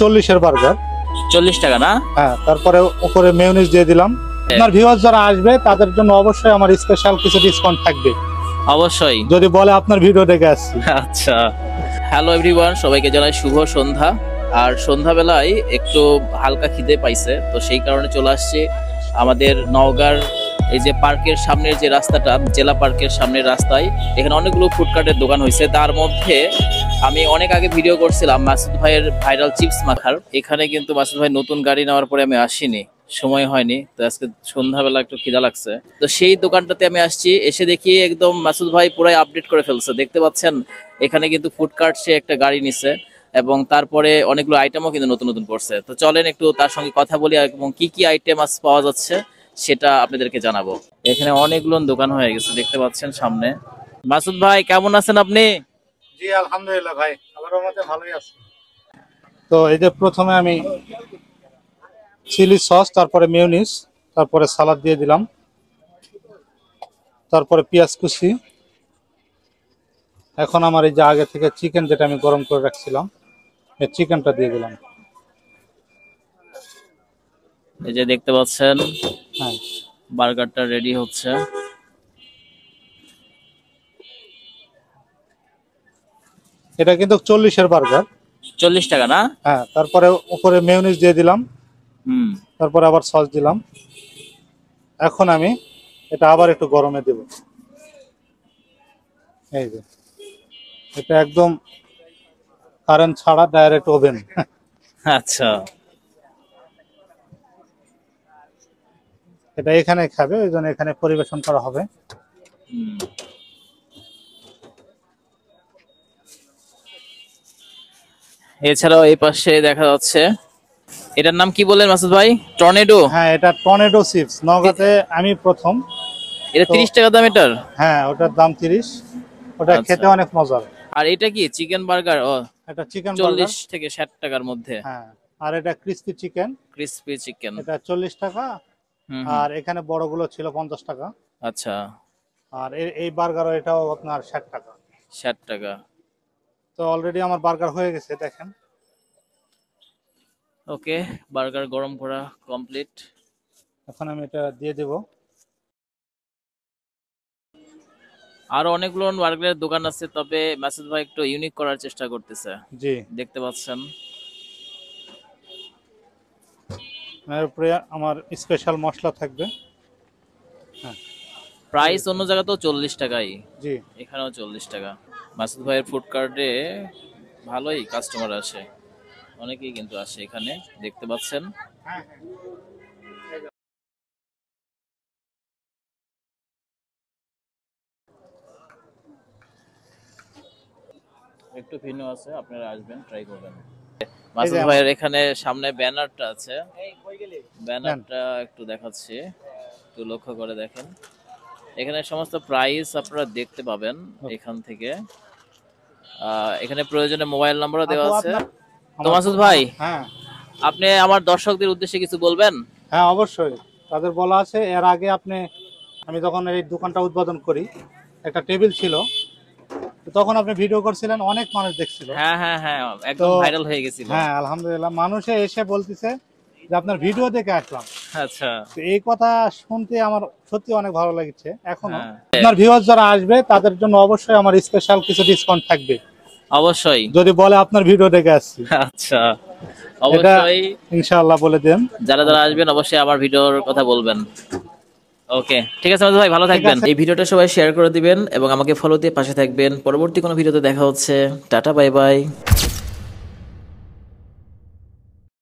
40-এর burger 40 টাকা না? হ্যাঁ, তারপরে উপরে মেয়োনিজ দিয়ে দিলাম। আপনার ভিউয়ার্স যারা আসবে তাদের জন্য অবশ্যই আমার স্পেশাল কিছু ডিসকাউন্ট থাকবে, অবশ্যই যদি বলে আপনার ভিডিও দেখে আসছি। আচ্ছা, হ্যালো এভরিওয়ান, সবাইকে জানাই শুভ সন্ধ্যা। আর সন্ধ্যাবেলায় একটু হালকা খিদে পাইছে, তো সেই কারণে চলে আসছে আমাদের নওগাঁর এই যে পার্কের সামনের যে রাস্তাটা, জেলা পার্কের সামনের রাস্তায় এখানে অনেকগুলো ফুডকার্টের দোকান হয়েছে। তার মধ্যে আমি অনেক আগে ভিডিও করছিলাম মাসুদ ভাইয়ের ভাইরাল চিপস মাখার। এখানে কিন্তু মাসুদ ভাই নতুন গাড়ি নেওয়ার পরে আমি আসিনি, সময় হয়নি, তো আজকে সন্ধ্যাবেলা একটু খিদা লাগছে, তো সেই দোকানটাতে আমি আসছি। এসে দেখি একদম মাসুদ ভাই পুরাই আপডেট করে ফেলছে, দেখতে পাচ্ছেন এখানে কিন্তু ফুডকার্ট সে একটা গাড়ি নিছে এবং তারপরে অনেকগুলো আইটেমও কিন্তু নতুন নতুন করছে। তো চলেন একটু তার সঙ্গে কথা বলি এবং কি কি আইটেম আজ পাওয়া যাচ্ছে সেটা আপনাদেরকে জানাবো। এখানে অনেকগুলো দোকান হয়ে গেছে, দেখতে পাচ্ছেন সামনে। মাসুদ ভাই কেমন আছেন আপনি? জি আলহামদুলিল্লাহ ভাই, আল্লাহর রহমতে ভালোই আছি। তো এই যে প্রথমে আমি চিলি সস, তারপরে মেয়োনিজ, তারপরে সালাদ দিয়ে দিলাম, তারপরে পেঁয়াজ কুচি। এখন আমার এই যে আগে থেকে চিকেন যেটা আমি গরম করে রাখছিলাম, এই চিকেনটা দিয়ে দিলাম। এই যে দেখতে পাচ্ছেন হ্যাঁ, বার্গারটা রেডি হচ্ছে। এটা কিন্তু 40-এর বার্গার। 40 টাকা না? হ্যাঁ, তারপরে উপরে মেয়োনিজ দিয়ে দিলাম, তারপরে আবার সস দিলাম। এখন আমি এটা আবার একটু গরমে দেব। এই যে এটা একদম কারেন্ট ছাড়া ডাইরেক্ট ওভেন। আচ্ছা, এটা এখানে খাবে, ওই জন্য এখানে পরিবেশন করা হবে। এছাড়াও এই পাশে দেখা যাচ্ছে, এটার নাম কি বললেন মাসুদ ভাই? টর্নেডো? হ্যাঁ, এটা টর্নেডো চিপস, নওগাঁতে আমি প্রথম। এটা 30 টাকা দাম এটার? হ্যাঁ, ওটার দাম 30। ওটা খেতে অনেক মজার। আর এটা কি চিকেন বার্গার? ও, এটা চিকেন 40 থেকে 60 টাকার মধ্যে। হ্যাঁ, আর এটা ক্রিসপি চিকেন। ক্রিসপি চিকেন এটা 40 টাকা। আর এখানে বড়গুলো ছিল 50 টাকা। আচ্ছা, আর এই বার্গার এটাও আপনার 60 টাকা। 60 টাকা। তো অলরেডি আমার বার্গার হয়ে গেছে, দেখেন। ওকে, বার্গার গরম করা কমপ্লিট। এখন আমি এটা দিয়ে দেব। আরো অনেকগুলো বার্গারের দোকান আছে, তবে মাসুদ ভাই একটু ইউনিক করার চেষ্টা করতেছে। জি, দেখতে পাচ্ছেন এর উপরে আমার স্পেশাল মশলা থাকবে। হ্যাঁ, প্রাইস অন্য জায়গাতেও 40 টাকাই, জি, এখানেও 40 টাকা। মাসুদ ভাইয়ের ফুড কার্টে ভালোই কাস্টমার আসে, অনেকেই কিন্তু আসে এখানে, দেখতে পাচ্ছেন। একটু ভিন্ন আছে, আপনারা আসবেন, ট্রাই করবেন। মাসুদ ভাইয়ের এখানে সামনে ব্যানারটা আছে, ব্যানারটা একটু দেখাচ্ছি, একটু লক্ষ্য করে দেখেন। এখানে সমস্ত প্রাইস আপনারা দেখতে পাবেন এখান থেকে। এখানে প্রয়োজনে মোবাইল নাম্বারও দেওয়া আছে। তো মাসুদ ভাই, হ্যাঁ, আপনি আমার দর্শকদের উদ্দেশ্যে কিছু বলবেন? হ্যাঁ অবশ্যই, তাদের বলা আছে। এর আগে আমি যখন এই দোকানটা উদ্বোধন করি, একটা টেবিল ছিল, তখন আপনি ভিডিও করছিলেন, অনেক মানুষ দেখছিল। হ্যাঁ হ্যাঁ হ্যাঁ, একদম ভাইরাল হয়ে গেছিল। হ্যাঁ আলহামদুলিল্লাহ, মানুষে এসে বলতেছে যে আপনার ভিডিও দেখে আসলাম। আচ্ছা, তো এই কথা শুনতে আমার সত্যি অনেক ভালো লাগছে। এখনো আপনার ভিউয়ার্স যারা আসবে তাদের জন্য অবশ্যই আমার স্পেশাল কিছু ডিসকাউন্ট থাকবে, অবশ্যই, যদি বলে আপনার ভিডিও দেখে আসছি। আচ্ছা, অবশ্যই ইনশাআল্লাহ বলে দেন। যারা যারা আসবেন অবশ্যই আমার ভিডিওর কথা বলবেন। ওকে, ঠিক আছে মাসুদ ভাই, ভালো থাকবেন। এই ভিডিওটা সবাই শেয়ার করে দিবেন এবং আমাকে ফলো দিয়ে পাশে থাকবেন। পরবর্তী কোনো ভিডিওতে দেখা হচ্ছে। Tata, bye bye.